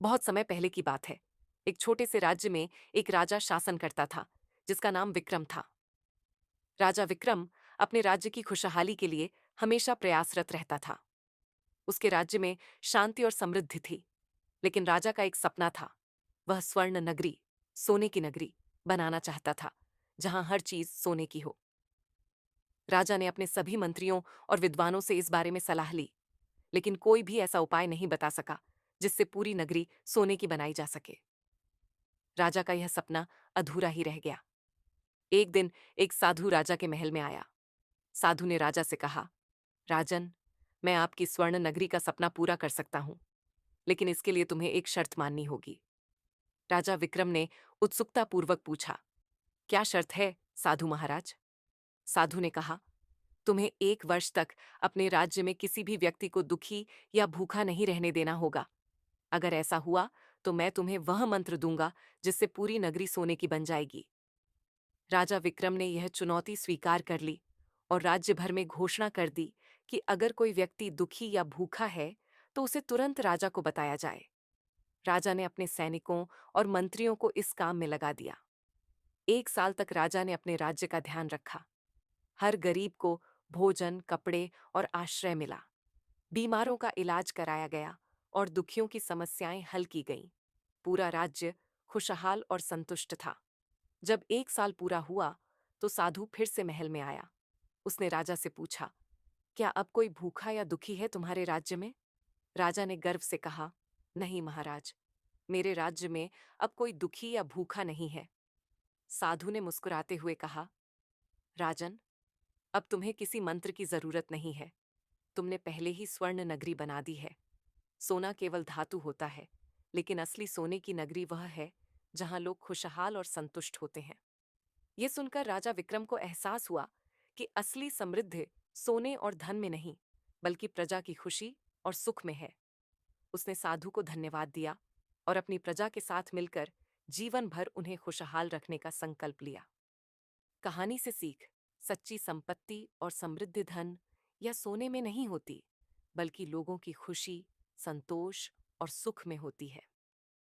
बहुत समय पहले की बात है। एक छोटे से राज्य में एक राजा शासन करता था, जिसका नाम विक्रम था। राजा विक्रम अपने राज्य की खुशहाली के लिए हमेशा प्रयासरत रहता था। उसके राज्य में शांति और समृद्धि थी, लेकिन राजा का एक सपना था। वह स्वर्ण नगरी, सोने की नगरी बनाना चाहता था, जहां हर चीज सोने की हो। राजा ने अपने सभी मंत्रियों और विद्वानों से इस बारे में सलाह ली, लेकिन कोई भी ऐसा उपाय नहीं बता सका जिससे पूरी नगरी सोने की बनाई जा सके। राजा का यह सपना अधूरा ही रह गया। एक दिन एक साधु राजा के महल में आया। साधु ने राजा से कहा, राजन, मैं आपकी स्वर्ण नगरी का सपना पूरा कर सकता हूं, लेकिन इसके लिए तुम्हें एक शर्त माननी होगी। राजा विक्रम ने उत्सुकतापूर्वक पूछा, क्या शर्त है साधु महाराज? साधु ने कहा, तुम्हें 1 वर्ष तक अपने राज्य में किसी भी व्यक्ति को दुखी या भूखा नहीं रहने देना होगा। अगर ऐसा हुआ तो मैं तुम्हें वह मंत्र दूंगा जिससे पूरी नगरी सोने की बन जाएगी। राजा विक्रम ने यह चुनौती स्वीकार कर ली और राज्य भर में घोषणा कर दी कि अगर कोई व्यक्ति दुखी या भूखा है तो उसे तुरंत राजा को बताया जाए। राजा ने अपने सैनिकों और मंत्रियों को इस काम में लगा दिया। 1 साल तक राजा ने अपने राज्य का ध्यान रखा। हर गरीब को भोजन, कपड़े और आश्रय मिला। बीमारों का इलाज कराया गया और दुखियों की समस्याएं हल की गईं। पूरा राज्य खुशहाल और संतुष्ट था। जब 1 साल पूरा हुआ तो साधु फिर से महल में आया। उसने राजा से पूछा, क्या अब कोई भूखा या दुखी है तुम्हारे राज्य में? राजा ने गर्व से कहा, नहीं महाराज, मेरे राज्य में अब कोई दुखी या भूखा नहीं है। साधु ने मुस्कुराते हुए कहा, राजन, अब तुम्हें किसी मंत्र की जरूरत नहीं है। तुमने पहले ही स्वर्ण नगरी बना दी है। सोना केवल धातु होता है, लेकिन असली सोने की नगरी वह है जहां लोग खुशहाल और संतुष्ट होते हैं। यह सुनकर राजा विक्रम को एहसास हुआ कि असली समृद्धि सोने और धन में नहीं, बल्कि प्रजा की खुशी और सुख में है। उसने साधु को धन्यवाद दिया और अपनी प्रजा के साथ मिलकर जीवन भर उन्हें खुशहाल रखने का संकल्प लिया। कहानी से सीख, सच्ची संपत्ति और समृद्धि धन या सोने में नहीं होती, बल्कि लोगों की खुशी, संतोष और सुख में होती है।